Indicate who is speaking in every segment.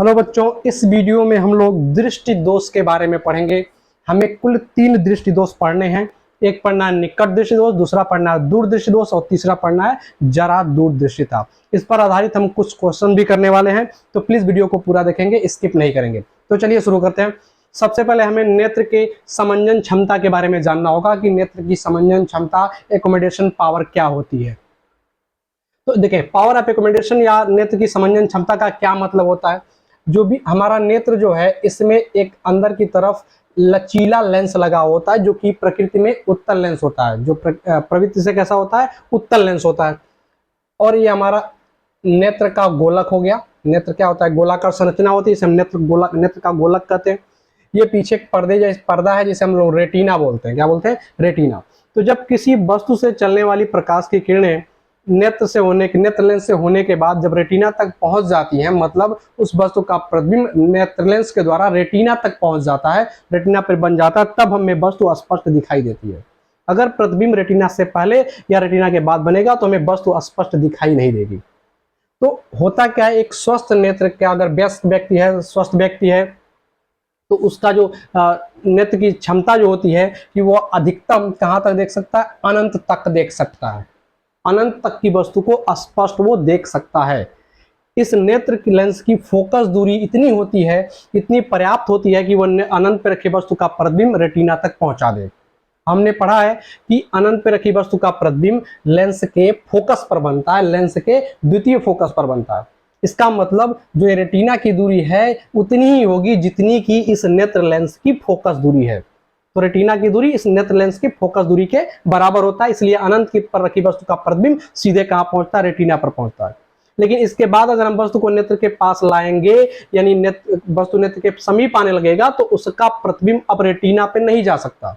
Speaker 1: Hello बच्चों, इस video में हम लोग दृष्टि दोष के बारे में पढ़ेंगे। हमें कुल 3 दृष्टि दोष पढ़ने हैं। एक पढ़ना है निकट दृष्टि दोष, दूसरा पढ़ना है दूर दृष्टि दोष और तीसरा पढ़ना है जरा दूरदृष्टिता। इस पर आधारित हम कुछ क्वेश्चन भी करने वाले हैं, तो प्लीज वीडियो को पूरा देखेंगे, स्किप नहीं करेंगे। तो चलिए शुरू करते हैं। सबसे पहले हमें नेत्र के समंजन क्षमता के बारे में जानना होगा कि नेत्र की समंजन क्षमता, एकोमोडेशन पावर क्या होती है। तो देखिए, पावर ऑफ एकोमोडेशन या नेत्र की समंजन क्षमता का क्या मतलब होता है। जो भी हमारा नेत्र जो है, इसमें एक अंदर की तरफ लचीला लेंस लगा होता है, जो कि प्रकृति में उत्तल लेंस होता है। जो प्रवृत्ति से कैसा होता है, उत्तल लेंस होता है। और ये हमारा नेत्र का गोलक हो गया। नेत्र क्या होता है, गोलाकार संरचना होती है, इसे हम नेत्र का गोलक कहते हैं। ये पीछे एक पर्दा है जिसे हम लोग रेटिना बोलते हैं। क्या बोलते हैं, रेटिना। तो जब किसी वस्तु से चलने वाली प्रकाश की किरणें नेत्र लेंस से होने के बाद जब रेटिना तक पहुंच जाती हैं, मतलब उस वस्तु का प्रतिबिंब नेत्र लेंस के द्वारा रेटिना तक पहुंच जाता है, रेटिना पर बन जाता है, तब हमें वस्तु स्पष्ट दिखाई देती है। अगर प्रतिबिंब रेटिना से पहले या रेटिना के बाद बनेगा तो हमें वस्तु स्पष्ट दिखाई नहीं देगी। तो होता क्या है, एक स्वस्थ नेत्र का अगर स्वस्थ व्यक्ति है तो उसका जो नेत्र की क्षमता जो होती है कि वो अधिकतम कहाँ तक देख सकता है, अनंत तक देख सकता है। अनंत तक की वस्तु को स्पष्ट वो देख सकता है। इस नेत्र की लेंस की फोकस दूरी इतनी होती है, इतनी पर्याप्त होती है कि वह अनंत पर रखी वस्तु का प्रतिबिंब रेटिना तक पहुंचा दे। हमने पढ़ा है कि अनंत पर रखी वस्तु का प्रतिबिंब लेंस के फोकस पर बनता है, लेंस के द्वितीय फोकस पर बनता है। इसका मतलब जो रेटिना की दूरी है उतनी ही होगी जितनी की इस नेत्र लेंस की फोकस दूरी है। तो रेटिना की दूरी इस नेत्र लेंस की फोकस दूरी के बराबर होता है, इसलिए अनंत की पर रखी वस्तु का प्रतिबिंब सीधे कहां पहुंचता है, रेटिना पर पहुंचता है। लेकिन इसके बाद अगर हम वस्तु को नेत्र के पास लाएंगे, यानी वस्तु नेत्र के समीप आने लगेगा, तो उसका प्रतिबिंब अब रेटिना पे नहीं जा सकता,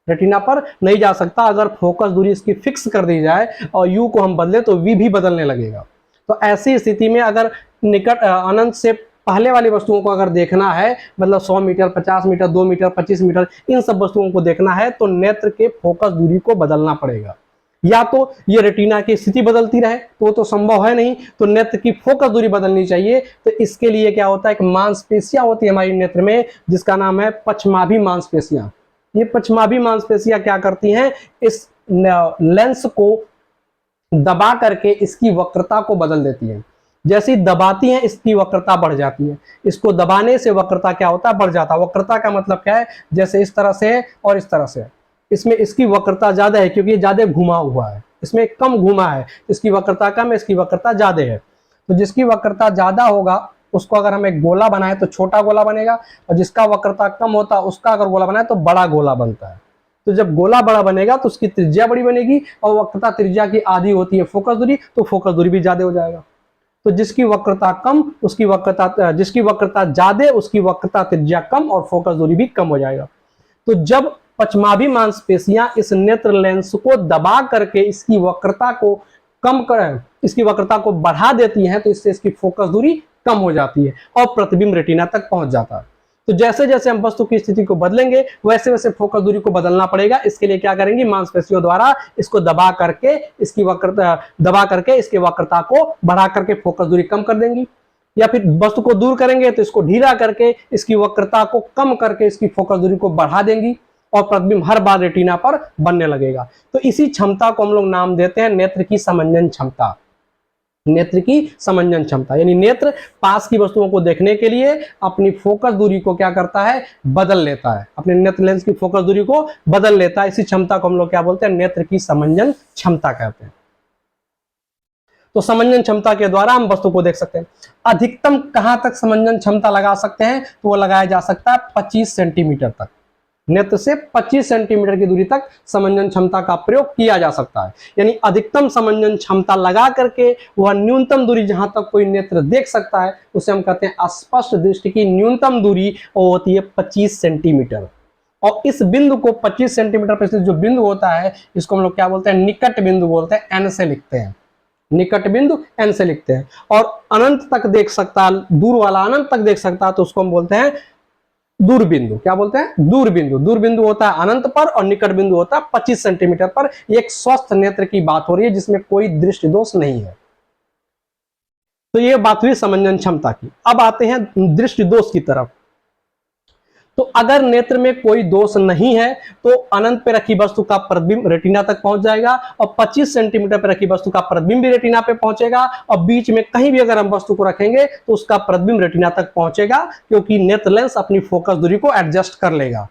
Speaker 1: रेटिना पर नहीं जा सकता। अगर फोकस दूरी इसकी फिक्स कर दी जाए और यू को हम बदले तो वी भी बदलने लगेगा। तो ऐसी स्थिति में अगर निकट अनंत से पहले वाली वस्तुओं को अगर देखना है, मतलब 100 मीटर, 50 मीटर, 2 मीटर, 25 मीटर, इन सब वस्तुओं को देखना है तो नेत्र के फोकस दूरी को बदलना पड़ेगा। या तो ये रेटिना की स्थिति बदलती रहे तो वो तो संभव है नहीं, तो नेत्र की फोकस दूरी बदलनी चाहिए। तो इसके लिए क्या होता है, एक मांसपेशियां होती है हमारी नेत्र में, जिसका नाम है पश्चमाभि मांसपेशियां। ये पश्चमाभि मांसपेशियां क्या करती हैं, इस लेंस को दबा करके इसकी वक्रता को बदल देती है। जैसे ही दबाती हैं इसकी वक्रता बढ़ जाती है। इसको दबाने से वक्रता क्या होता है, बढ़ जाता है। वक्रता का मतलब क्या है, जैसे इस तरह से और इस तरह से, इसमें इसकी वक्रता ज्यादा है क्योंकि ये ज्यादा घुमा हुआ है, इसमें कम घुमा है, इसकी वक्रता कम है, इसकी वक्रता ज्यादा है। तो जिसकी वक्रता ज्यादा होगा उसको अगर हम एक गोला बनाए तो छोटा गोला बनेगा, और जिसका वक्रता कम होता है उसका अगर गोला बनाए तो बड़ा गोला बनता है। तो जब गोला बड़ा बनेगा तो उसकी त्रिज्या बड़ी बनेगी, और वक्रता त्रिज्या की आधी होती है फोकस दूरी, तो फोकस दूरी भी ज्यादा हो जाएगा। तो जिसकी वक्रता कम उसकी वक्रता, जिसकी वक्रता ज्यादा उसकी वक्रता त्रिज्या कम और फोकस दूरी भी कम हो जाएगा। तो जब पश्चमाभि मांसपेशियां इस नेत्र लेंस को दबा करके इसकी वक्रता को कम कर, इसकी वक्रता को बढ़ा देती हैं, तो इससे इसकी फोकस दूरी कम हो जाती है और प्रतिबिंब रेटिना तक पहुंच जाता है। तो जैसे जैसे हम वस्तु की स्थिति को बदलेंगे वैसे वैसे फोकस दूरी को बदलना पड़ेगा। इसके लिए क्या करेंगे, मांसपेशियों द्वारा इसको दबा करके इसकी वक्रता को बढ़ा करके फोकस दूरी कम कर देंगी, या फिर वस्तु को दूर करेंगे तो इसको ढीला करके इसकी वक्रता को कम करके इसकी फोकस दूरी को बढ़ा देंगी और प्रतिबिंब हर बार रेटिना पर बनने लगेगा। तो इसी क्षमता को हम लोग नाम देते हैं नेत्र की समंजन क्षमता। नेत्र की समंजन क्षमता यानी नेत्र पास की वस्तुओं को देखने के लिए अपनी फोकस दूरी को क्या करता है, बदल लेता है, अपने नेत्र लेंस की फोकस दूरी को बदल लेता है। इसी क्षमता को हम लोग क्या बोलते हैं, नेत्र की समंजन क्षमता कहते हैं। तो समंजन क्षमता के द्वारा हम वस्तु को देख सकते हैं। अधिकतम कहां तक समंजन क्षमता लगा सकते हैं, तो वो लगाया जा सकता है 25 सेंटीमीटर तक। नेत्र से 25 सेंटीमीटर की दूरी तक समंजन क्षमता का प्रयोग किया जा सकता है। यानी अधिकतम समंजन क्षमता लगा करके वह न्यूनतम दूरी जहां तक कोई नेत्र देख सकता है उसे हम कहते हैं स्पष्ट दृष्टि की न्यूनतम दूरी, वो होती है 25 सेंटीमीटर। और इस बिंदु को 25 सेंटीमीटर पर जो बिंदु होता है इसको हम लोग क्या बोलते हैं, निकट बिंदु बोलते हैं, एन से लिखते हैं, निकट बिंदु एन से लिखते हैं। और अनंत तक देख सकता, दूर वाला अनंत तक देख सकता है तो उसको हम बोलते हैं दूर बिंदु। क्या बोलते हैं, दूर बिंदु। दूर बिंदु होता है अनंत पर और निकट बिंदु होता है 25 सेंटीमीटर पर। एक स्वस्थ नेत्र की बात हो रही है जिसमें कोई दृष्टि दोष नहीं है। तो ये बात हुई समंजन क्षमता की। अब आते हैं दृष्टि दोष की तरफ। तो अगर नेत्र में कोई दोष नहीं है तो अनंत पे रखी वस्तु का प्रतिबिंब रेटिना तक पहुंच जाएगा, और 25 सेंटीमीटर पे रखी वस्तु का प्रतिबिंब भी रेटिना पे पहुंचेगा, और बीच में कहीं भी अगर हम वस्तु को रखेंगे तो उसका प्रतिबिंब रेटिना तक पहुंचेगा, क्योंकि नेत्र लेंस अपनी फोकस दूरी को एडजस्ट कर लेगा।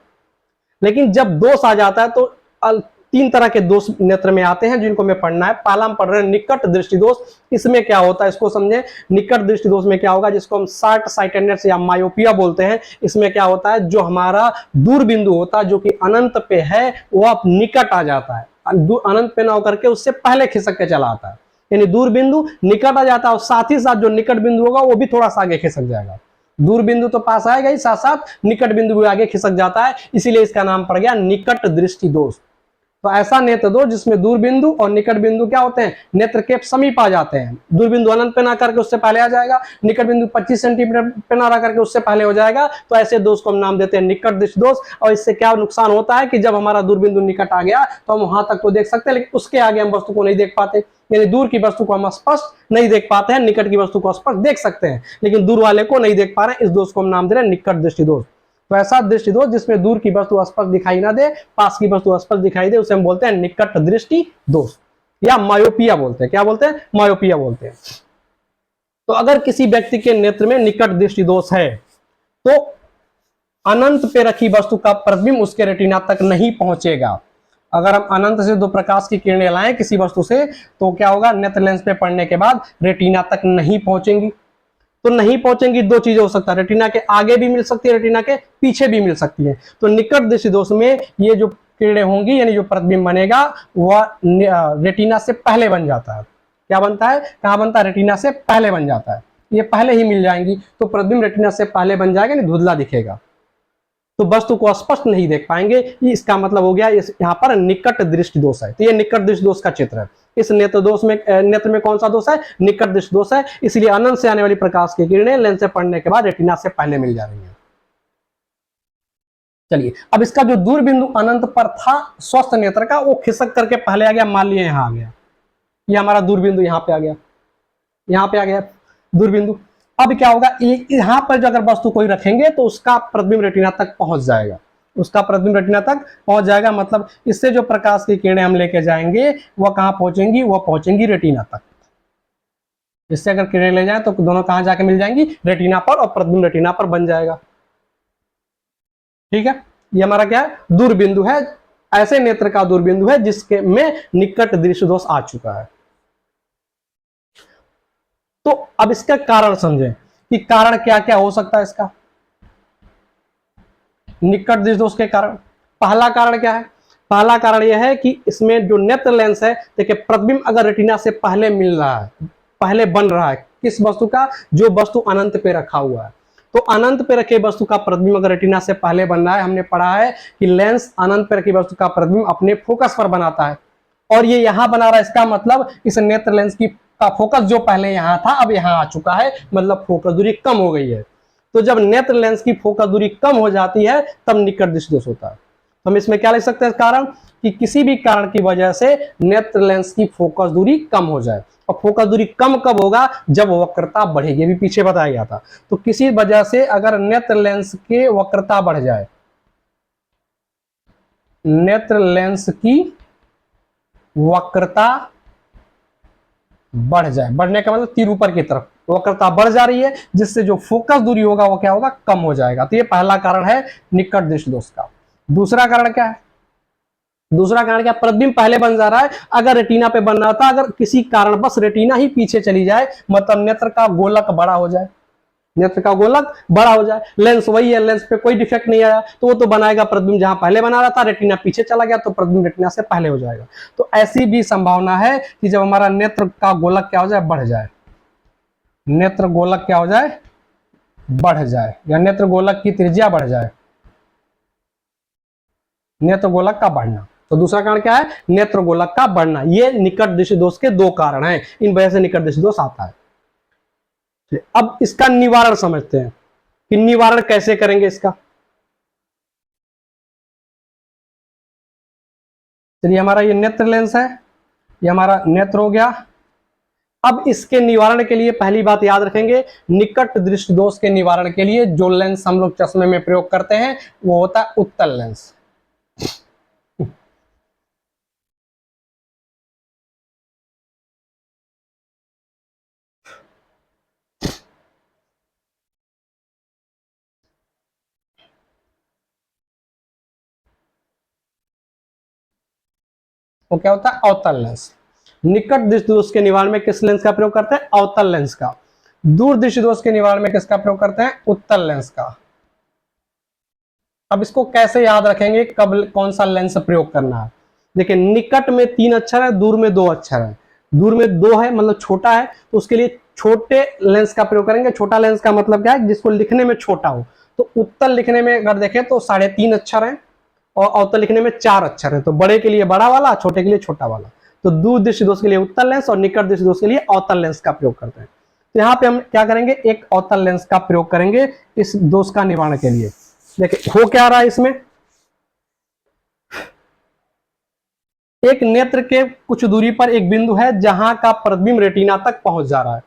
Speaker 1: लेकिन जब दोष आ जाता है तो तीन तरह के दोष नेत्र में आते हैं जिनको हमें पढ़ना है। पहला हम पढ़ रहे हैं निकट दृष्टि दोष। इसमें क्या होता है इसको समझें। निकट दृष्टि दोष में क्या होगा, जिसको हम शॉर्ट साइटेडनेस या मायोपिया बोलते हैं। इसमें क्या होता है, जो हमारा दूर बिंदु होता है जो कि अनंत पे है वो अब निकट आ जाता है, अनंत पे ना होकर के उससे पहले खिसक के चला आता है, यानी दूर बिंदु निकट आ जाता है, और साथ ही साथ जो निकट बिंदु होगा वो भी थोड़ा सा आगे खिसक जाएगा। दूर बिंदु तो पास आएगा ही, साथ साथ निकट बिंदु भी आगे खिसक जाता है, इसीलिए इसका नाम पड़ गया निकट दृष्टि दोष। तो ऐसा नेत्र दोष जिसमें दूर बिंदु और निकट बिंदु क्या होते हैं, नेत्र के समीप आ जाते हैं। दूर बिंदु अनंत पे ना करके उससे पहले आ जाएगा, निकट बिंदु 25 सेंटीमीटर पे ना करके उससे पहले हो जाएगा। तो ऐसे दोष को हम नाम देते हैं निकट दृष्टि दोष। और इससे क्या नुकसान होता है कि जब हमारा दूर बिंदु निकट आ गया तो हम वहां तक तो देख सकते हैं, लेकिन उसके आगे हम वस्तु को नहीं देख पाते, यानी दूर की वस्तु को हम स्पष्ट नहीं देख पाते हैं, निकट की वस्तु को स्पष्ट देख सकते हैं लेकिन दूर वाले को नहीं देख पा रहे हैं। इस दोष को हम नाम दे रहे हैं निकट दृष्टि दोष। तो ऐसा दृष्टि दोष जिसमें दूर की वस्तु स्पष्ट दिखाई ना दे, पास की वस्तु स्पष्ट दिखाई दे, उसे हम बोलते हैं निकट दृष्टि दोष, या मायोपिया बोलते हैं। क्या बोलते हैं, मायोपिया बोलते हैं। तो अगर किसी व्यक्ति के नेत्र में निकट दृष्टि दोष है तो अनंत पे रखी वस्तु का प्रतिबिंब उसके रेटिना तक नहीं पहुंचेगा। अगर हम अनंत से दो प्रकाश की किरणें लाएं किसी वस्तु से तो क्या होगा, नेत्र लेंस पे पड़ने के बाद रेटिना तक नहीं पहुंचेंगी। तो नहीं पहुंचेंगी, दो चीजें हो सकता है, रेटिना के आगे भी मिल सकती है, रेटिना के पीछे भी मिल सकती है। तो निकट दृष्टि दोष में ये जो किरणें होंगी यानी जो प्रतिबिंब बनेगा वह रेटिना से पहले बन जाता है। क्या बनता है, कहां बनता है, रेटिना से पहले बन जाता है, ये पहले ही मिल जाएंगी। तो प्रतिबिंब रेटिना से पहले बन जाएगा, यानी धुंधला दिखेगा, तो वस्तु को स्पष्ट नहीं देख पाएंगे। इसका मतलब हो गया यहाँ पर निकट दृष्टि दोष है। तो ये निकट दृष्टि दोष का चित्र है। इस नेत्र दोष में, नेत्र में कौन सा दोष है, निकट दृष्टि दोष है। इसलिए अनंत से आने वाली प्रकाश की किरणें लेंस से पड़ने के बाद रेटिना से पहले मिल जा रही है। चलिए अब इसका जो दूर बिंदु अनंत पर था स्वस्थ नेत्र का, वो खिसक करके पहले आ गया, मान लिया यहां आ गया, ये हमारा दूर बिंदु यहाँ पे आ गया, यहाँ पे आ गया दूर बिंदु। अब क्या होगा, यहां पर जो अगर वस्तु कोई रखेंगे तो उसका प्रतिबिंब रेटिना तक पहुंच जाएगा, उसका प्रतिबिंब रेटिना तक पहुंच जाएगा। मतलब इससे जो प्रकाश की किरणें हम लेके जाएंगे वह कहां पहुंचेंगी, वह पहुंचेंगी रेटिना तक। इससे अगर किरणें ले जाएं तो दोनों कहां जाके मिल जाएंगी, रेटिना पर, और प्रतिबिंब रेटिना पर बन जाएगा। ठीक है, ये हमारा क्या है, दूर बिंदु है। ऐसे नेत्र का दूर बिंदु है जिसके में निकट दृष्टि दोष आ चुका है। तो अब इसका कारण समझें कि कारण क्या क्या हो सकता है इसका, निकट दृष्टि दोष के कारण। पहला कारण क्या है, पहला कारण यह है कि इसमें जो नेत्र लेंस है, देखिए प्रतिबिंब अगर रेटिना से पहले मिल रहा है, पहले बन रहा है, किस वस्तु का, जो वस्तु अनंत पे रखा हुआ है। तो अनंत पे रखे वस्तु का प्रतिबिंब अगर रेटिना से पहले बन रहा है, हमने पढ़ा है कि लेंस अनंत पे रखी वस्तु का प्रतिबिंब अपने फोकस पर बनाता है, और ये यहां बना रहा है। इसका मतलब इस नेत्र लेंस की का फोकस जो पहले यहां था अब यहां आ चुका है, मतलब फोकस दूरी कम हो गई है। तो जब नेत्र लेंस की फोकस दूरी कम हो जाती है तब निकट दृष्टि दोष होता है। तो हम इसमें क्या लिख सकते हैं कारण, कि किसी भी कारण की वजह से नेत्र लेंस की फोकस दूरी कम हो जाए। और फोकस दूरी कम कब होगा, जब वक्रता बढ़ेगी, ये भी पीछे बताया गया था। तो किसी वजह से अगर नेत्र लेंस की वक्रता बढ़ जाए, नेत्र लेंस की वक्रता बढ़ जाए, बढ़ने का मतलब तीर ऊपर की तरफ वक्रता बढ़ जा रही है, जिससे जो फोकस दूरी होगा वो क्या होगा, कम हो जाएगा। तो ये पहला कारण है निकट दृष्टि दोष का। दूसरा कारण क्या है, दूसरा कारण क्या, प्रतिबिंब पहले बन जा रहा है, अगर रेटिना पे बन रहा था, अगर किसी कारण बस रेटिना ही पीछे चली जाए, मतलब नेत्र का गोलक बड़ा हो जाए, नेत्र का गोलक बड़ा हो जाए, लेंस वही है, लेंस पे कोई डिफेक्ट नहीं आया, तो वो तो बनाएगा प्रतिबिंब जहां पहले बना रहा था, रेटिना पीछे चला गया तो प्रतिबिंब रेटिना से पहले हो जाएगा। तो ऐसी भी संभावना है कि जब हमारा नेत्र का गोलक क्या हो जाए, बढ़ जाए, नेत्र गोलक क्या हो जाए, बढ़ जाए, या नेत्र गोलक की त्रिज्या बढ़ जाए, नेत्र गोलक का बढ़ना। तो दूसरा कारण क्या है, नेत्र गोलक का बढ़ना। ये निकट दृष्टि दोष के दो कारण हैं, इन वजह से निकट दृष्टि दोष आता है। अब इसका निवारण समझते हैं कि निवारण कैसे करेंगे इसका। चलिए हमारा ये नेत्र लेंस है, ये हमारा नेत्र हो गया। अब इसके निवारण के लिए पहली बात याद रखेंगे, निकट दृष्टि दोष के निवारण के लिए जो लेंस हम लोग चश्मे में प्रयोग करते हैं वो होता है उत्तल लेंस। वो क्या होता है? अवतल लेंस। निकट दृष्टि दोष के निवारण में किस लेंस का प्रयोग करते हैं? अवतल लेंस का। दूर दृष्टि दोष के निवारण में किसका प्रयोग करते हैं? उत्तल लेंस का। अब इसको कैसे याद रखेंगे, कब कौन सा लेंस प्रयोग करना है? देखिए, निकट में 3 अक्षर है, दूर में 2 अक्षर है। दूर में 2 है मतलब छोटा है, तो उसके लिए छोटे लेंस का प्रयोग करेंगे। छोटा लेंस का मतलब क्या है? जिसको लिखने में छोटा हो। तो उत्तल लिखने में अगर देखें तो 3.5 अक्षर है और अवतल लिखने में 4 अक्षर है। तो बड़े के लिए बड़ा वाला, छोटे के लिए छोटा वाला। तो दूर दृष्टि दोष के लिए उत्तल लेंस और निकट दृष्टि दोष के लिए अवतल लेंस का प्रयोग करते हैं। तो यहाँ पे हम क्या करेंगे? एक अवतल लेंस का प्रयोग करेंगे इस दोष का निवारण के लिए। देखिए हो क्या रहा है इसमें, एक नेत्र के कुछ दूरी पर एक बिंदु है जहां का प्रतिबिंब रेटिना तक पहुंच जा रहा है,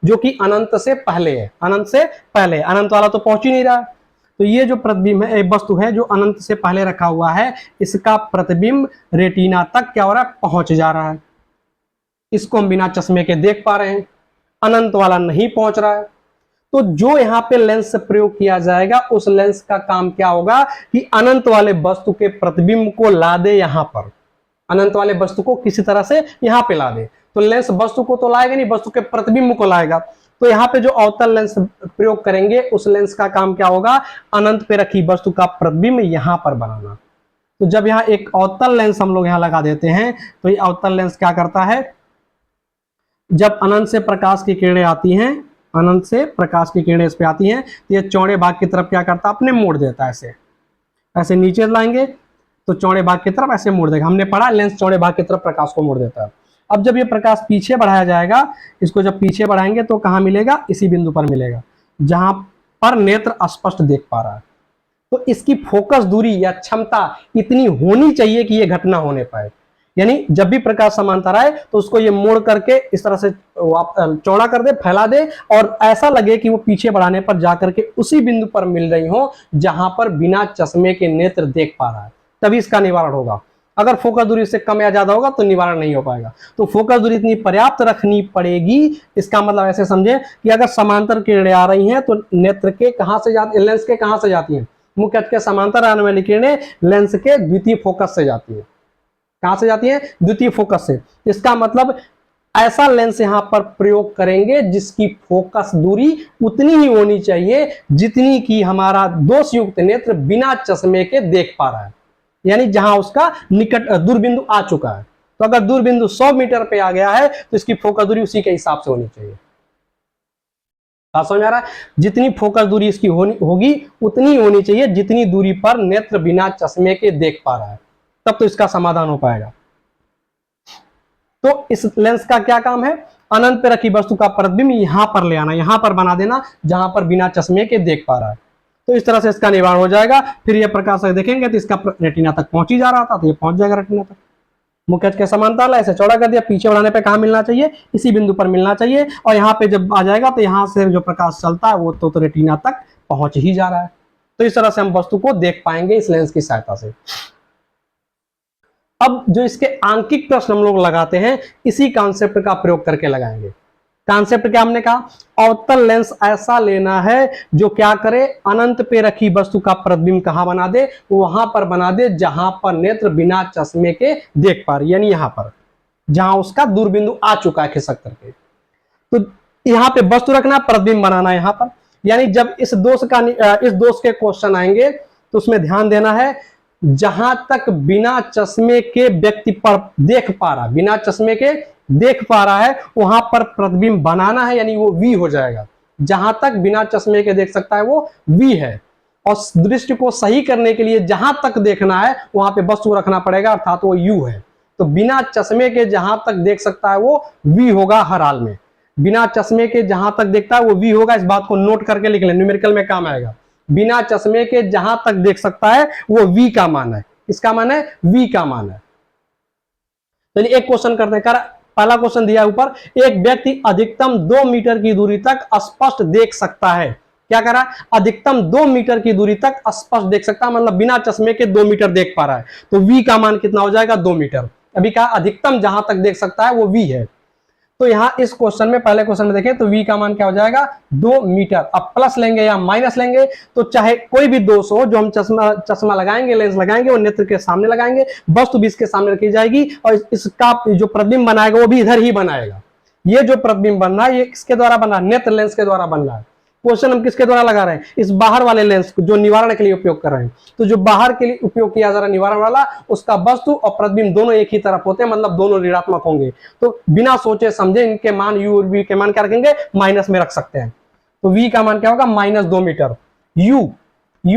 Speaker 1: जो कि अनंत से पहले है। अनंत से पहले, अनंत वाला तो पहुंच ही नहीं रहा। तो ये जो प्रतिबिंब है, एक वस्तु है जो अनंत से पहले रखा हुआ है, इसका प्रतिबिंब रेटिना तक क्या हो रहा है? पहुंच जा रहा है। इसको हम बिना चश्मे के देख पा रहे हैं, अनंत वाला नहीं पहुंच रहा है। तो जो यहाँ पे लेंस प्रयोग किया जाएगा, उस लेंस का काम क्या होगा कि अनंत वाले वस्तु के प्रतिबिंब को ला दे यहां पर, अनंत वाले वस्तु को किसी तरह से यहां पे ला दे। तो लेंस वस्तु को तो लाएगा नहीं, वस्तु के प्रतिबिंब को लाएगा। तो यहाँ पे जो अवतल लेंस प्रयोग करेंगे, उस लेंस का काम क्या होगा? अनंत पे रखी वस्तु का प्रतिबिंब यहां पर बनाना। तो जब यहाँ एक अवतल लेंस हम लोग यहाँ लगा देते हैं, तो ये अवतल लेंस क्या करता है? जब अनंत से प्रकाश की किरणें आती हैं, अनंत से प्रकाश की किरणें इस पे आती हैं, तो ये चौड़े भाग की तरफ क्या करता है? अपने मोड़ देता है। ऐसे ऐसे नीचे लाएंगे तो चौड़े भाग की तरफ ऐसे मोड़ देगा। हमने पढ़ा लेंस चौड़े भाग की तरफ प्रकाश को मोड़ देता है। अब जब ये प्रकाश पीछे बढ़ाया जाएगा, इसको जब पीछे बढ़ाएंगे तो कहां मिलेगा? इसी बिंदु पर मिलेगा जहां पर नेत्र स्पष्ट देख पा रहा है। तो इसकी फोकस दूरी या क्षमता इतनी होनी चाहिए कि ये घटना होने पाए। यानी जब भी प्रकाश समांतर आए तो उसको ये मोड़ करके इस तरह से चौड़ा कर दे, फैला दे, और ऐसा लगे कि वो पीछे बढ़ाने पर जाकर के उसी बिंदु पर मिल रही हो जहां पर बिना चश्मे के नेत्र देख पा रहा है, तभी इसका निवारण होगा। अगर फोकस दूरी से कम या ज्यादा होगा तो निवारण नहीं हो पाएगा। तो फोकस दूरी इतनी पर्याप्त रखनी पड़ेगी। इसका मतलब ऐसे समझे कि अगर समांतर किरणें आ रही हैं तो नेत्र के कहां से जाती, लेंस के कहां से जाती हैं? मुख्य अक्ष के समांतर आने वाली किरणें लेंस के द्वितीय फोकस से जाती है। कहां से जाती है? द्वितीय फोकस से। इसका मतलब ऐसा लेंस यहां पर प्रयोग करेंगे जिसकी फोकस दूरी उतनी ही होनी चाहिए जितनी कि हमारा दोषयुक्त नेत्र बिना चश्मे के देख पा रहा है, यानी जहां उसका निकट दूरबिंदु आ चुका है। तो अगर दूरबिंदु 100 मीटर पे आ गया है तो इसकी फोकस दूरी उसी के हिसाब से होनी चाहिए। बात समझ आ रहा है? जितनी फोकस दूरी इसकी होगी उतनी होनी चाहिए जितनी दूरी पर नेत्र बिना चश्मे के देख पा रहा है, तब तो इसका समाधान हो पाएगा। तो इस लेंस का क्या काम है? अनंत पे रखी वस्तु का प्रतिबिंब यहां पर ले आना, यहां पर बना देना जहां पर बिना चश्मे के देख पा रहा है। तो इस तरह से इसका निवारण हो जाएगा। फिर ये प्रकाश देखेंगे तो इसका रेटिना तक पहुंच ही जा रहा था, तो ये पहुंच जाएगा रेटिना तक। मुख्य अक्ष के समांतर ऐसे चौड़ा कर दिया, पीछे बढ़ाने पे कहां मिलना चाहिए? इसी बिंदु पर मिलना चाहिए। और यहाँ पे जब आ जाएगा तो यहाँ से जो प्रकाश चलता है वो तो रेटिना तक पहुंच ही जा रहा है। तो इस तरह से हम वस्तु को देख पाएंगे इस लेंस की सहायता से। अब जो इसके आंकिक प्रश्न हम लोग लगाते हैं, इसी कॉन्सेप्ट का प्रयोग करके लगाएंगे। कॉन्सेप्ट क्या हमने कहा? अवतल लेंस ऐसा लेना है जो क्या करे? अनंत पे रखी वस्तु का प्रतिबिंब कहां बना दे? वहां पर बना दे जहां पर नेत्र बिना चश्मे के देख पा रहे, यानी यहां पर जहां उसका दूरबिंदु आ चुका है खिसक करके। तो यहां पे वस्तु रखना, प्रतिबिंब बनाना यहां पर। यानी जब इस दोष के क्वेश्चन आएंगे तो उसमें ध्यान देना है, जहां तक बिना चश्मे के व्यक्ति पर देख पा रहा, बिना चश्मे के देख पा रहा है, वहां पर प्रतिबिंब बनाना है, यानी वो वी हो जाएगा। जहां तक बिना चश्मे के देख सकता है वो वी है। और दृष्टि को सही करने के लिए जहां तक देखना है वहां पे वस्तु रखना पड़ेगा, अर्थात वो यू है। तो बिना चश्मे के जहां तक देख सकता है वो वी होगा हर हाल में। बिना चश्मे के जहां तक देखता है वो वी होगा। इस बात को नोट करके लिख लें, न्यूमेरिकल में काम आएगा। बिना चश्मे के जहां तक देख सकता है वो वी का मान है। इसका मान है वी का मान है। तो एक क्वेश्चन करते हैं, पहला क्वेश्चन दिया है ऊपर, एक व्यक्ति अधिकतम 2 मीटर की दूरी तक स्पष्ट देख सकता है। क्या करा, अधिकतम 2 मीटर की दूरी तक स्पष्ट देख सकता है, मतलब बिना चश्मे के 2 मीटर देख पा रहा है। तो v का मान कितना हो जाएगा, 2 मीटर। अभी कहा अधिकतम जहां तक देख सकता है वो v है। तो यहां इस क्वेश्चन में, पहले क्वेश्चन में देखें तो v का मान क्या हो जाएगा, 2 मीटर। अब प्लस लेंगे या माइनस लेंगे, तो चाहे कोई भी दोष हो, जो हम चश्मा लगाएंगे, लेंस लगाएंगे, वो नेत्र के सामने लगाएंगे, वस्तु भी इसके सामने रखी जाएगी, और इसका जो प्रतिबिंब बनाएगा वो भी इधर ही बनाएगा। ये जो प्रतिबिंब बन रहा है ये किसके द्वारा बन रहा है, नेत्र लेंस के द्वारा बन रहा है। क्वेश्चन हम किसके द्वारा लगा रहे हैं, इस बाहर वाले लेंस जो निवारण के लिए उपयोग कर रहे हैं। तो जो बाहर के लिए उपयोग किया जा रहा है निवारण वाला, उसका वस्तु और प्रतिबिंब दोनों एक ही तरफ होते हैं, मतलब दोनों ऋणात्मक होंगे। तो बिना सोचे समझे इनके मान u और v के मान क्या रखेंगे, माइनस में रख सकते हैं। तो v का मान क्या होगा, -2 मीटर। u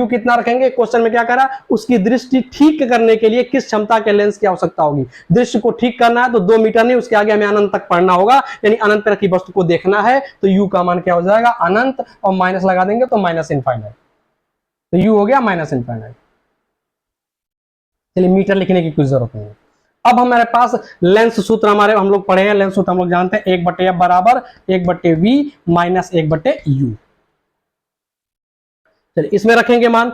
Speaker 1: कितना रखेंगे, क्वेश्चन में क्या करा, उसकी दृष्टि ठीक करने के लिए किस क्षमता के लेंस की आवश्यकता होगी। दृष्टि को ठीक करना है तो 2 मीटर नहीं, उसके आगे हमें अनंत तक पढ़ना होगा, यानी अनंत पर की वस्तु को देखना है। तो u का मान क्या हो जाएगा, अनंत, और माइनस लगा देंगे तो -इनफाइनाइट। तो u हो गया -इनफाइनाइट। चलिए मीटर लिखने की कुछ जरूरत नहीं है। अब हमारे पास लेंस सूत्र हम लोग पढ़े हैं, लेंस सूत्र हम लोग जानते हैं, 1/f बराबर 1/v माइनस 1/u। चलिए इसमें रखेंगे मान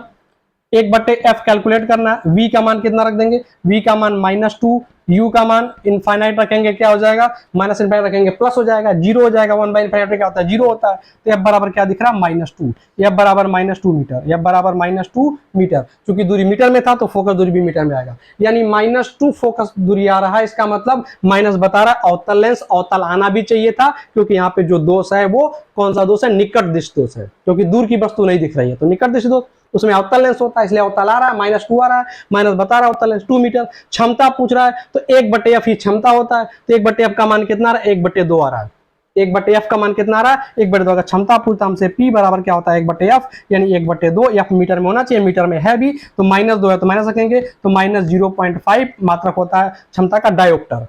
Speaker 1: 1/f कैलकुलेट करना है, v का मान कितना रख देंगे, v का मान -2, u का मान इनफाइनाइट रखेंगे, क्या हो जाएगा, माइनस इनफाइनाइट रखेंगे प्लस हो जाएगा, 0 हो जाएगा। 1/इनफाइनाइट क्या होता है, 0 होता है। तो f बराबर क्या दिख रहा है, -2, f बराबर -2 मीटर, f बराबर -2 मीटर। क्योंकि दूरी मीटर में था तो फोकस दूरी भी मीटर में आएगा, यानी -2 फोकस दूरी आ रहा है। इसका मतलब माइनस बता रहा है अवतल लेंस, अवतल आना भी चाहिए था, क्योंकि यहाँ पे जो दोष है वो कौन सा दोष है, निकट दृष्टि दोष है, क्योंकि दूर की वस्तु नहीं दिख रही है। तो निकट दृष्टि दोष, उसमें अवतल लेंस होता है, इसलिए अवतल आ रहा है, -2 आ रहा है, माइनस बता रहा है अवतल लेंस 2 मीटर। क्षमता पूछ रहा है तो 1/f ही क्षमता होता है। तो 1/f का मान कितना आ रहा है, 1/2 आ रहा है। 1/f का मान कितना आ रहा है, 1/2 का क्षमता पूछता हमसे, p बराबर क्या होता है 1/f, यानी 1/2, f मीटर में होना चाहिए, मीटर में है भी, तो -2 है तो माइनस रखेंगे, तो -0.5 मात्रक होता है क्षमता का डायोप्टर।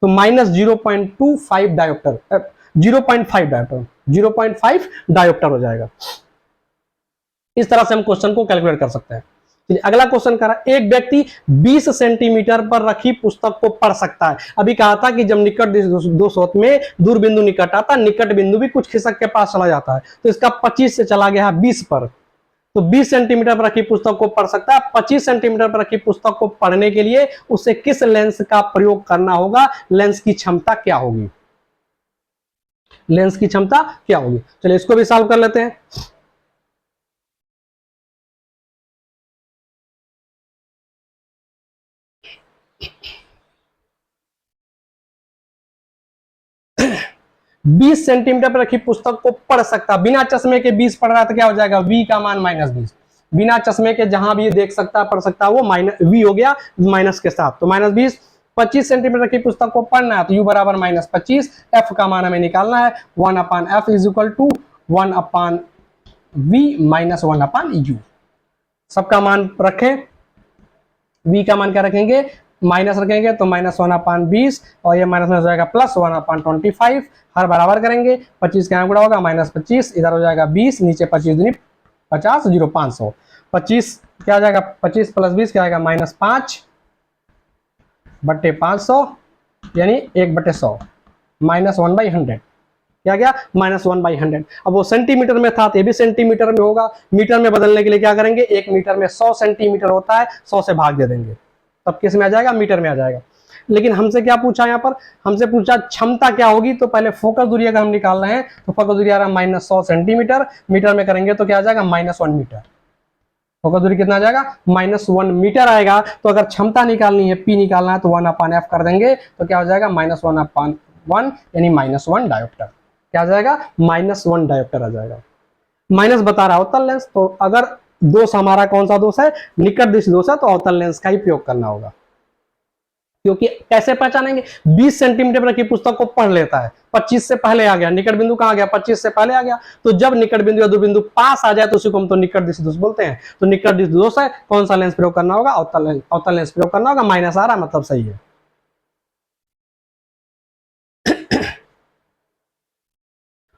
Speaker 1: तो -0.25 डायोप्टर, 0.5 डायोप्टर, 0.5 डायोप्टर हो जाएगा। इस तरह से हम क्वेश्चन को कैलकुलेट कर सकते हैं। अगला क्वेश्चन करा, एक व्यक्ति 20 सेंटीमीटर पर रखी पुस्तक को पढ़ सकता है। अभी कहा था कि जब निकट दोष में दूर बिंदु निकट आता, निकट बिंदु भी कुछ खिसक के पास चला जाता है। तो इसका 25 से चला गया 20 पर, तो 20 सेंटीमीटर पर रखी पुस्तक को पढ़ सकता है। 25 सेंटीमीटर पर रखी पुस्तक को पढ़ने के लिए उसे किस लेंस का प्रयोग करना होगा, लेंस की क्षमता क्या होगी, लेंस की क्षमता क्या होगी। चलिए इसको भी सॉल्व कर लेते हैं। बीस सेंटीमीटर पर रखी पुस्तक को पढ़ सकता, बिना चश्मे के 20 पढ़ रहा है तो क्या हो जाएगा, v का मान -20। बिना चश्मे के जहां भी देख सकता पढ़ सकता वो v हो गया माइनस के साथ, तो -20। 25 सेंटीमीटर की पुस्तक को पढ़ना है तो u बराबर -25, f का मान हमें निकालना है 1/f is equal to 1/v minus 1/u। सबका मान रखें, v का मान क्या रखेंगे, माइनस रखेंगे तो -1/20, और ये माइनस में हो जाएगा प्लस 1/25। हर बराबर करेंगे, 25 का गुणा होगा -25, इधर हो जाएगा 20, नीचे 25 दूनी 50, 0 500, 25 क्या आ जाएगा, 25 + 20 क्या आएगा, -5/500, यानी 1/100, -1/100 क्या गया, -1/100। अब वो सेंटीमीटर में था तो ये भी सेंटीमीटर में होगा। मीटर में बदलने के लिए क्या करेंगे, 1 मीटर में 100 सेंटीमीटर होता है, 100 से भाग दे देंगे, तब किस में आ जाएगा, मीटर में आ जाएगा। लेकिन हमसे क्या पूछा, यहाँ पर हमसे पूछा क्षमता क्या होगी। तो पहले फोकस दूरी अगर हम निकाल रहे हैं तो फोकस दूरी आ रहा है -100 सेंटीमीटर, मीटर में करेंगे तो क्या आ जाएगा, -1 मीटर। फोकस दूरी कितना आ जाएगा, -1 मीटर आएगा। तो अगर क्षमता निकालनी है, p निकालना है, तो 1/f कर देंगे, तो क्या हो जाएगा, -1/1, यानी -1 डायोप्टर। क्या आ जाएगा, -1 डायोप्टर आ जाएगा। माइनस बता रहा है अवतल लेंस, तो अगर दोष हमारा कौन सा दोष है, निकट दृष्टि दोष है, तो अवतल लेंस का ही प्रयोग करना होगा। क्योंकि कैसे पहचानेंगे, 20 सेंटीमीटर की पुस्तक को पढ़ लेता है, 25 से पहले आ गया, निकट बिंदु कहां गया, 25 से पहले आ गया। तो जब निकट बिंदु या दूर बिंदु पास आ जाए तो उसी को हम तो निकट दृष्टि दोष बोलते हैं। तो निकट दृष्टि दोष है, कौन सा लेंस प्रयोग करना होगा, अवतल लेंस प्रयोग करना होगा। माइनस आ रहा मतलब सही है।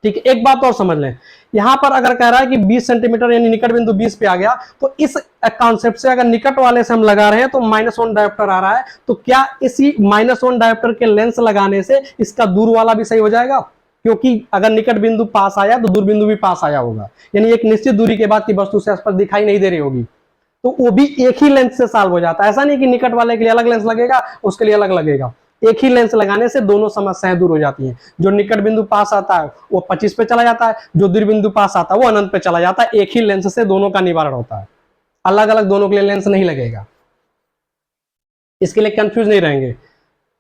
Speaker 1: ठीक है, एक बात और समझ लें, यहां पर अगर कह रहा है कि 20 सेंटीमीटर यानी निकट बिंदु 20 पे आ गया, तो इस कॉन्सेप्ट से अगर निकट वाले से हम लगा रहे हैं तो -1 डायोप्टर आ रहा है, तो क्या इसी -1 डायोप्टर के लेंस लगाने से इसका दूर वाला भी सही हो जाएगा? क्योंकि अगर निकट बिंदु पास आया तो दूर बिंदु भी पास आया होगा, यानी एक निश्चित दूरी के बाद की वस्तु से स्पष्ट दिखाई नहीं दे रही होगी, तो वो भी एक ही लेंस से सॉल्व हो जाता है। ऐसा नहीं कि निकट वाले के लिए अलग लेंस लगेगा, उसके लिए अलग लगेगा। एक ही लेंस लगाने से दोनों समस्याएं दूर हो जाती हैं। जो निकट बिंदु पास आता है वो 25 पे चला जाता है, जो दूर बिंदु पास आता है वो अनंत पे चला जाता है। एक ही लेंस से दोनों का निवारण होता है, अलग अलग दोनों के लिए लेंस नहीं लगेगा। इसके लिए कंफ्यूज नहीं रहेंगे,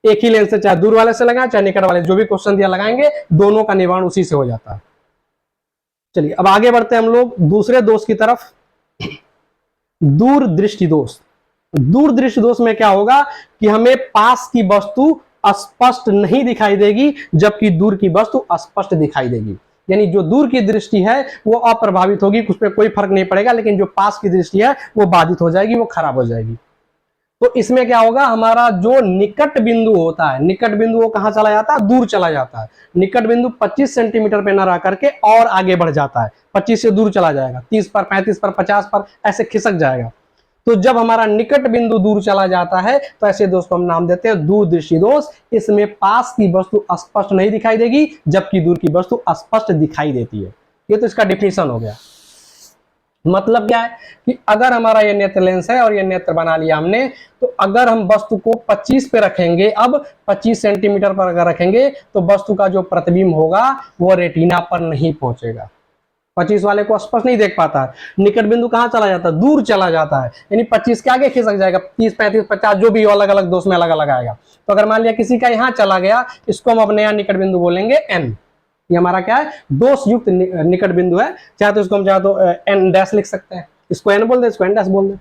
Speaker 1: एक ही लेंस से चाहे दूर वाले से लगाएं चाहे निकट वाले, जो भी क्वेश्चन दिया लगाएंगे दोनों का निवारण उसी से हो जाता है। चलिए अब आगे बढ़ते हैं हम लोग दूसरे दोष की तरफ, दूर दृष्टि दोष। दूर दृष्टि दोष में क्या होगा कि हमें पास की वस्तु स्पष्ट नहीं दिखाई देगी जबकि दूर की वस्तु स्पष्ट दिखाई देगी। यानी जो दूर की दृष्टि है वो अप्रभावित होगी, उसमें कोई फर्क नहीं पड़ेगा, लेकिन जो पास की दृष्टि है वो बाधित हो जाएगी, वो खराब हो जाएगी। तो इसमें क्या होगा, हमारा जो निकट बिंदु होता है, निकट बिंदु वो कहां चला जाता है, दूर चला जाता है। निकट बिंदु 25 सेंटीमीटर पे न रह करके और आगे बढ़ जाता है, 25 से दूर चला जाएगा, 30 पर, 35 पर, 50 पर, ऐसे खिसक जाएगा। तो जब हमारा निकट बिंदु दूर चला जाता है तो ऐसे दोष को हम नाम देते हैं दूरदृष्टि दोष। इसमें पास की वस्तु स्पष्ट नहीं दिखाई देगी जबकि दूर की वस्तु स्पष्ट दिखाई देती है। ये तो इसका डिफिनीशन हो गया। मतलब क्या है कि अगर हमारा ये नेत्र लेंस है और ये नेत्र बना लिया हमने, तो अगर हम वस्तु को 25 पे रखेंगे, अब 25 सेंटीमीटर पर अगर रखेंगे तो वस्तु का जो प्रतिबिंब होगा वो रेटिना पर नहीं पहुंचेगा, 25 वाले को स्पष्ट नहीं देख पाता है। निकट बिंदु कहां चला जाता है, दूर चला जाता है, यानी 25 के आगे खिसक जाएगा, 30, 35, 50 जो भी अलग अलग दोष में अलग अलग आएगा। तो अगर मान लिया किसी का यहां चला गया, इसको हम अपने यहाँ निकट बिंदु बोलेंगे n। ये हमारा क्या है, दोष युक्त निकट बिंदु है, चाहे तो इसको हम चाहे तो n डैश लिख सकते हैं, इसको n बोल दे, इसको n डैश बोल दे।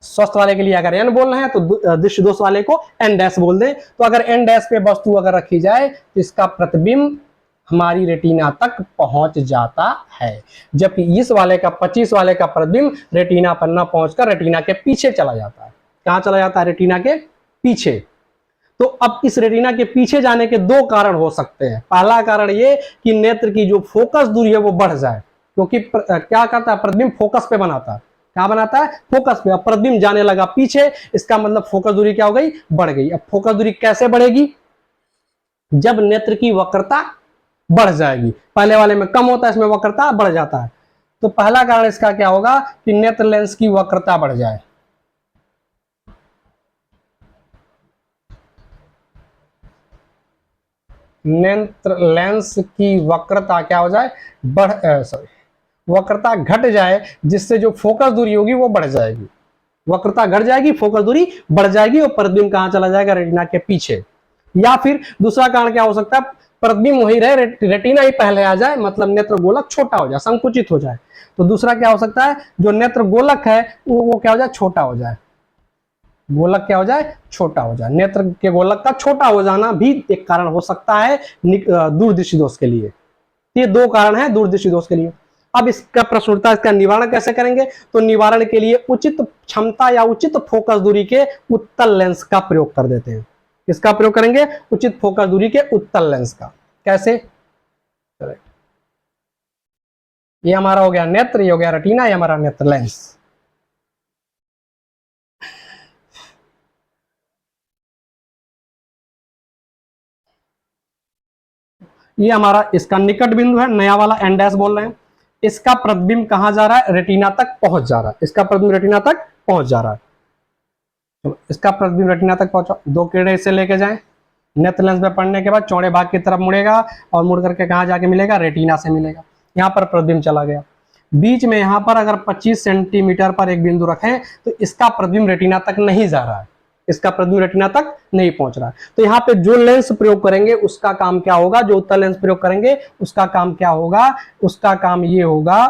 Speaker 1: स्वस्थ वाले के लिए अगर n बोल रहे हैं तो दृष्टि दोष वाले को n डैश बोल दे। तो अगर n डैश पे वस्तु अगर रखी जाए तो इसका प्रतिबिंब हमारी रेटिना तक पहुंच जाता है, जबकि इस वाले का 25 वाले का प्रतिबिंब रेटिना पर न पहुंचकर रेटिना के पीछे चला जाता है। कहां चला जाता है, रेटिना के पीछे। तो अब इस रेटिना के पीछे जाने के दो कारण हो सकते हैं। पहला कारण ये कि नेत्र की जो फोकस दूरी है वो बढ़ जाए, क्योंकि क्या करता है, प्रतिबिंब फोकस पे बनाता है। क्या बनाता है, फोकस पे। अब प्रतिबिंब जाने लगा पीछे, इसका मतलब फोकस दूरी क्या हो गई, बढ़ गई। अब फोकस दूरी कैसे बढ़ेगी, जब नेत्र की वक्रता बढ़ जाएगी। पहले वाले में कम होता है, इसमें वक्रता बढ़ जाता है। तो पहला कारण इसका क्या होगा कि नेत्र लेंस की वक्रता बढ़ जाए। नेत्र लेंस की वक्रता क्या हो जाए, वक्रता घट जाए, जिससे जो फोकस दूरी होगी वो बढ़ जाएगी। वक्रता घट जाएगी, फोकस दूरी बढ़ जाएगी और प्रतिबिंब कहां चला जाएगा, रेटिना के पीछे। या फिर दूसरा कारण क्या हो सकता है, प्रतिबिंब वही रहे, रेटिना ही पहले आ जाए, मतलब नेत्र गोलक छोटा हो जाए, संकुचित हो जाए। तो दूसरा क्या हो सकता है, जो नेत्र गोलक है वो क्या हो जाए, छोटा हो जाए। गोलक क्या हो जाए, छोटा हो जाए। नेत्र के गोलक का छोटा हो जाना भी एक कारण हो सकता है दूरदृष्टि दोष के लिए। ये दो कारण है दूरदृष्टि दोष के लिए। अब इसका प्रश्न उठता है, इसका निवारण कैसे करेंगे। तो निवारण के लिए उचित क्षमता या उचित फोकस दूरी के उत्तल लेंस का प्रयोग कर देते हैं। किसका प्रयोग करेंगे, उचित फोकस दूरी के उत्तल लेंस का। कैसे, ये हमारा हो गया नेत्र, ये हो गया रेटिना, ये हमारा नेत्र लेंस। ये हमारा इसका निकट बिंदु है, नया वाला एन डैश बोल रहे हैं। इसका प्रतिबिंब कहां जा रहा है, रेटिना तक पहुंच जा रहा है। इसका प्रतिबिंब रेटिना तक पहुंच जा रहा है। तो इसका प्रतिबिंब रेटिना तक पहुंचा, दो किरणें इसे लेके जाएं, नेत्र लेंस में पड़ने के बाद चौड़े भाग की तरफ मुड़ेगा और मुड़ करके कहां जाके मिलेगा, रेटिना से मिलेगा। यहाँ पर प्रतिबिंब चला गया। बीच में यहाँ पर अगर 25 सेंटीमीटर पर एक बिंदु रखें तो इसका प्रतिबिंब रेटिना तक नहीं जा रहा है, इसका प्रतिबिंब रेटिना तक नहीं पहुंच रहा है। तो यहाँ पे जो लेंस प्रयोग करेंगे उसका काम क्या होगा, जो उत्तल लेंस प्रयोग करेंगे उसका काम क्या होगा, उसका काम ये होगा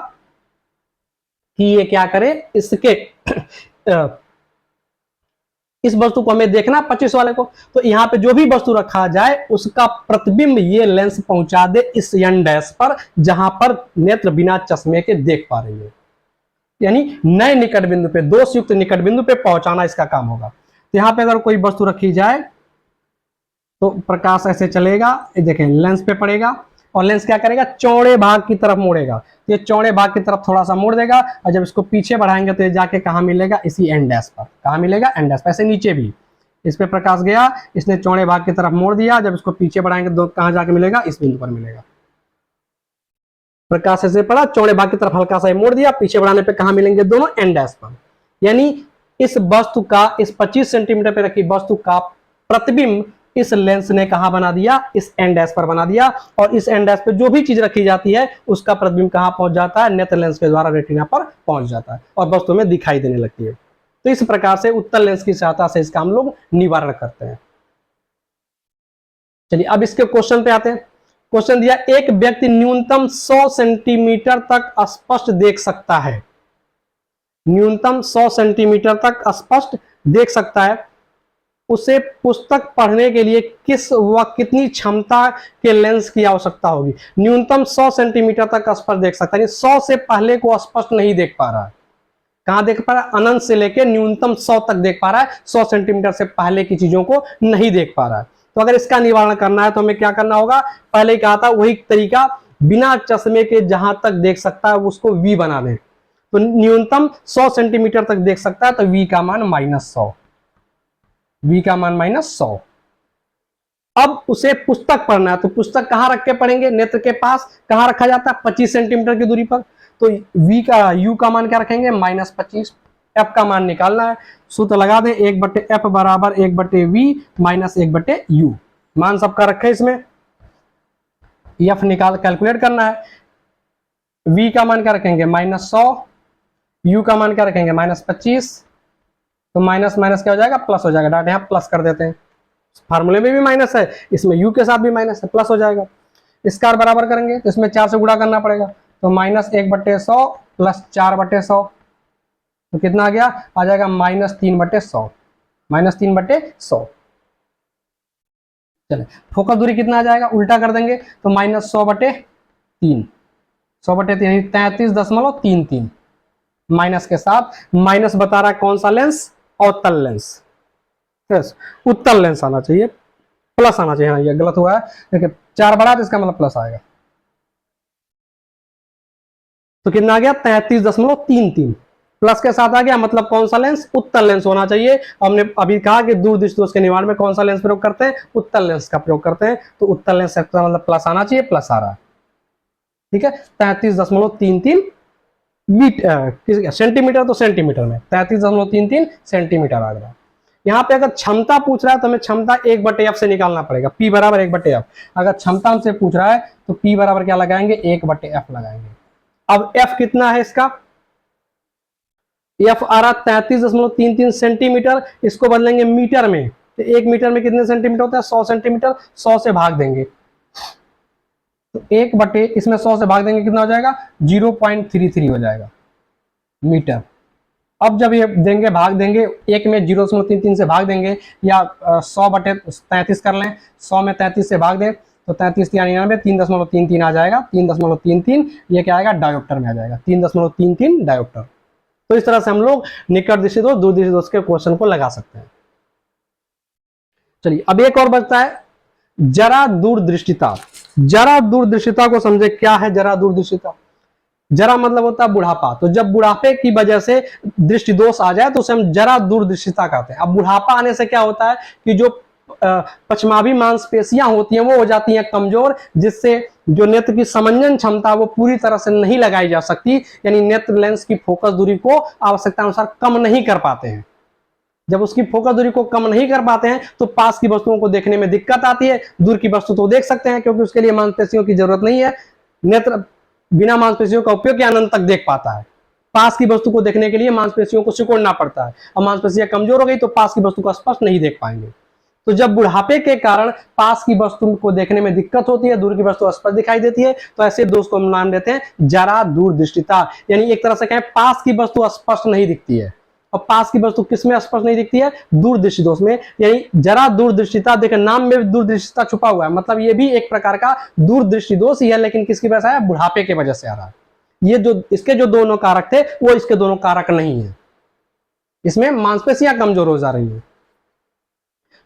Speaker 1: कि ये क्या करे, इसके इस वस्तु को हमें देखना 25 वाले को, तो यहाँ पे जो भी वस्तु रखा जाए उसका प्रतिबिंब ये लेंस पहुंचा दे इस एन डैश पर, जहां पर नेत्र बिना चश्मे के देख पा रही है। यानी नए निकट बिंदु पे, दोष युक्त निकट बिंदु पे पहुंचाना इसका काम होगा। तो यहाँ पे अगर कोई वस्तु रखी जाए तो प्रकाश ऐसे चलेगा, देखें लेंस पे पड़ेगा, और लेंस क्या करेगा, चौड़े भाग की तरफ मोड़ेगा। ये चौड़े भाग की तरफ थोड़ा सा मोड़ देगा, और जब इसको पीछे बढ़ाएंगे तो ये जाके कहाँ मिलेगा, इसी एंड डैश पर। कहाँ मिलेगा, एंड डैश पर। ऐसे नीचे भी इस पे प्रकाश गया, इसने चौड़े भाग की तरफ मोड़ दिया, जब इसको पीछे बढ़ाएंगे तो कहाँ जाके मिलेगा, इस बिंदु पर मिलेगा। प्रकाश ऐसे पड़ा, चौड़े भाग की तरफ हल्का सा मोड़ दिया, पीछे बढ़ाने पे कहाँ मिलेंगे, दोनों एंड डैश पर। यानी इस वस्तु का, इस 25 सेंटीमीटर पे रखी वस्तु का प्रतिबिंब इस लेंस ने कहां बना दिया, इस एंड डैश पर बना दिया। और इस एंड डैश पे जो भी चीज रखी जाती है उसका प्रतिबिंब कहां पहुंच जाता है, नेत्र लेंस के द्वारा रेटिना पर पहुंच जाता है और वस्तु में दिखाई देने लगती है। तो इस प्रकार से उत्तल लेंस की सहायता से इसका हम लोग निवारण करते हैं। चलिए अब इसके क्वेश्चन पे आते हैं। क्वेश्चन दिया, एक व्यक्ति न्यूनतम 100 सेंटीमीटर तक स्पष्ट देख सकता है। न्यूनतम 100 सेंटीमीटर तक स्पष्ट देख सकता है। उसे पुस्तक पढ़ने के लिए किस व कितनी क्षमता के लेंस की आवश्यकता होगी। न्यूनतम 100 सेंटीमीटर तक स्पष्ट देख सकता है, 100 से पहले को स्पष्ट नहीं देख पा रहा है। कहां देख पा रहा है, अनंत से लेकर न्यूनतम 100 तक देख पा रहा है, 100 सेंटीमीटर से पहले की चीजों को नहीं देख पा रहा है। तो अगर इसका निवारण करना है तो हमें क्या करना होगा, पहले कहा था वही तरीका, बिना चश्मे के जहां तक देख सकता है उसको वी बना दें। तो न्यूनतम 100 सेंटीमीटर तक देख सकता है तो वी का मान -100, वी का मान -100। अब उसे पुस्तक पढ़ना है तो पुस्तक कहां रख के पढ़ेंगे, नेत्र के पास कहां रखा जाता है, 25 सेंटीमीटर की दूरी पर। तो वी का, यू का मान क्या रखेंगे, -25। एफ का मान निकालना है, सूत्र लगा दें, 1/f बराबर 1/v माइनस 1/u। मान सबका रखे इसमें, एफ निकाल कैलकुलेट करना है। v का मान क्या रखेंगे, -100, u का मान क्या रखेंगे, -25। तो माइनस माइनस क्या हो जाएगा, प्लस हो जाएगा। डाटा यहाँ प्लस कर देते हैं, फार्मूले में भी माइनस है, इसमें u के साथ भी माइनस है, प्लस हो जाएगा। इसका बराबर करेंगे तो इसमें 4 से गुणा करना पड़ेगा, तो -1/100 प्लस 4/100, तो कितना आ गया, आ जाएगा -3/100, -3/100। चले फोकस दूरी कितना आ जाएगा, उल्टा कर देंगे तो -100/3, 100/3 33.33, माइनस के साथ माइनस बता रहा है कौन सा लेंस, अवतल लेंस, उत्तल लेंस आना चाहिए, प्लस आना चाहिए। हाँ ये गलत हुआ है, देखिए 4 बढ़ा तो इसका मतलब प्लस आएगा। तो कितना आ गया, 33.33, प्लस के साथ आ गया, मतलब कौन सा लेंस, उत्तल लेंस होना चाहिए। हमने अभी कहा कि दूरदृष्टि दोष के निवारण में कौन सा लेंस प्रयोग करते हैं, उत्तल लेंस का प्रयोग करते हैं। तो उत्तल लेंस का मतलब प्लस आना चाहिए, प्लस आ रहा है, ठीक है। 33.33 सेंटीमीटर, तो सेंटीमीटर में 33.33 सेंटीमीटर आ रहा है। यहाँ पे अगर क्षमता पूछ रहा है तो हमें क्षमता 1/f से निकालना पड़ेगा, P बराबर 1/f। अगर क्षमता हमसे पूछ रहा है तो P बराबर क्या लगाएंगे, 1/f लगाएंगे। अब f कितना है इसका, f आ रहा 33.33 सेंटीमीटर, इसको बदलेंगे मीटर में, तो 1 मीटर में कितने सेंटीमीटर होता है, 100 सेंटीमीटर, 100 से भाग देंगे, तो 1 इसमें 100 से भाग देंगे कितना हो जाएगा, 0.33 हो जाएगा मीटर। अब जब ये देंगे, भाग देंगे, 1 में 0.33 से भाग देंगे, या 100/33 कर लें, 100 में 33 से भाग दें तो 33 या 99, 3.33 आ जाएगा, 3.33 ये क्या आएगा, डायोप्टर में आ जाएगा, 3.33 डायोप्टर। तो इस तरह से हम लोग निकट दृष्टि दोष, दूर दृष्टि दोष के क्वेश्चन को लगा सकते हैं। चलिए अब एक और बचता है, जरा दूरदृष्टिता। जरा दूरदृष्टिता को समझे, क्या है जरा दूरदृष्टिता। जरा मतलब होता है बुढ़ापा, तो जब बुढ़ापे की वजह से दृष्टि दोष आ जाए तो उसे हम जरा दूरदृष्टिता कहते हैं। अब बुढ़ापा आने से क्या होता है कि जो पश्चमाभी मांसपेशियां होती हैं वो हो जाती हैं कमजोर, जिससे जो नेत्र की समंजन क्षमता वो पूरी तरह से नहीं लगाई जा सकती, यानी नेत्र लेंस की फोकस दूरी को आवश्यकता अनुसार कम नहीं कर पाते हैं। जब उसकी फोकस दूरी को कम नहीं कर पाते हैं तो पास की वस्तुओं को देखने में दिक्कत आती है। दूर की वस्तु तो देख सकते हैं क्योंकि उसके लिए मांसपेशियों की जरूरत नहीं है, नेत्र बिना मांसपेशियों का उपयोग के अनंत तक देख पाता है। पास की वस्तु को देखने के लिए मांसपेशियों को सिकुड़ना पड़ता है, और मांसपेशियां कमजोर हो गई तो पास की वस्तु को स्पष्ट नहीं देख पाएंगे। तो जब बुढ़ापे के कारण पास की वस्तु को देखने में दिक्कत होती है, दूर की वस्तु स्पष्ट दिखाई देती है, तो ऐसे दोष को हम नाम देते हैं जरा दूरदृष्टिता। यानी एक तरह से कहें पास की वस्तु स्पष्ट नहीं दिखती है, और पास की वस्तु किसमें स्पष्ट नहीं दिखती है, दूरदृष्टि दोष में। यानी जरा दूरदृष्टिता, देखिए नाम में दूरदृष्टिता छुपा हुआ है, मतलब ये भी एक प्रकार का दूरदृष्टि दोष ही है, लेकिन किसकी वजह से आया, बुढ़ापे की वजह से आ रहा है। ये जो इसके जो दोनों कारक थे वो इसके दोनों कारक नहीं है, इसमें मांसपेशियां कमजोर हो जा रही है।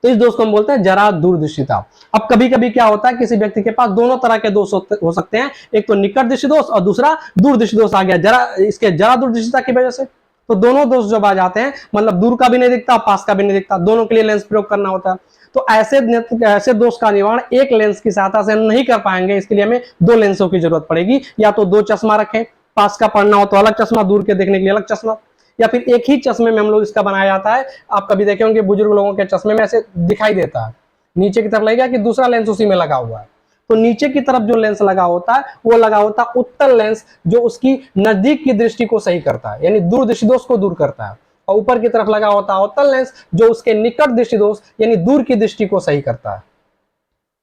Speaker 1: तो इस दोष को हम बोलते हैं जरा दूरदृष्टिता। अब कभी कभी क्या होता है, किसी व्यक्ति के पास दोनों तरह के दोष हो सकते हैं, एक तो निकट दृष्टि दोष और दूसरा दूरदृष्टि दोष आ गया जरा दूरदृष्टिता की वजह से। तो दोनों दोष जब आ जाते हैं, मतलब दूर का भी नहीं दिखता, पास का भी नहीं दिखता, दोनों के लिए लेंस प्रयोग करना होता है। तो ऐसे दोष का निवारण एक लेंस की सहायता से हम नहीं कर पाएंगे, इसके लिए हमें दो लेंसों की जरूरत पड़ेगी। या तो दो चश्मा रखें, पास का पढ़ना हो तो अलग चश्मा, दूर के देखने के लिए अलग चश्मा, या फिर एक ही चश्मे में हम लोग इसका बनाया जाता है। आप कभी देखे होंगे बुजुर्ग लोगों के चश्मे में ऐसे दिखाई देता है, नीचे की तरफ लगेगा कि दूसरा लेंस उसी में लगा हुआ है। तो नीचे की तरफ जो लेंस लगा होता है वो लगा होता है उत्तल लेंस, जो उसकी नजदीक की दृष्टि को सही करता है, यानी दूर दृष्टि दोष को दूर करता है। और ऊपर की तरफ लगा होता है अवतल लेंस, जो उसके निकट दृष्टि दोष यानी दूर की दृष्टि को सही करता है,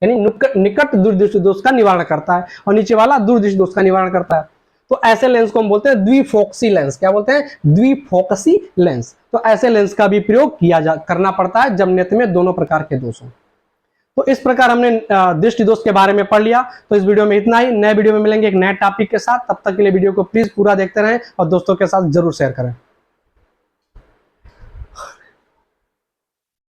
Speaker 1: यानी निकट दूरदृष्टि दोष का निवारण करता है, और नीचे वाला दूरदृष्टि दोष का निवारण करता है। तो ऐसे लेंस को हम बोलते हैं द्विफोकसी लेंस। क्या बोलते हैं? द्विफोकसी लेंस। तो ऐसे लेंस का भी प्रयोग करना पड़ता है जब नेत्र में दोनों प्रकार के दोष हो। तो इस प्रकार हमने दृष्टि दोष के बारे में पढ़ लिया। तो इस वीडियो में इतना ही। नए वीडियो में मिलेंगे एक नए टॉपिक के साथ। तब तक के लिए वीडियो को प्लीज पूरा देखते रहें और दोस्तों के साथ जरूर शेयर करें।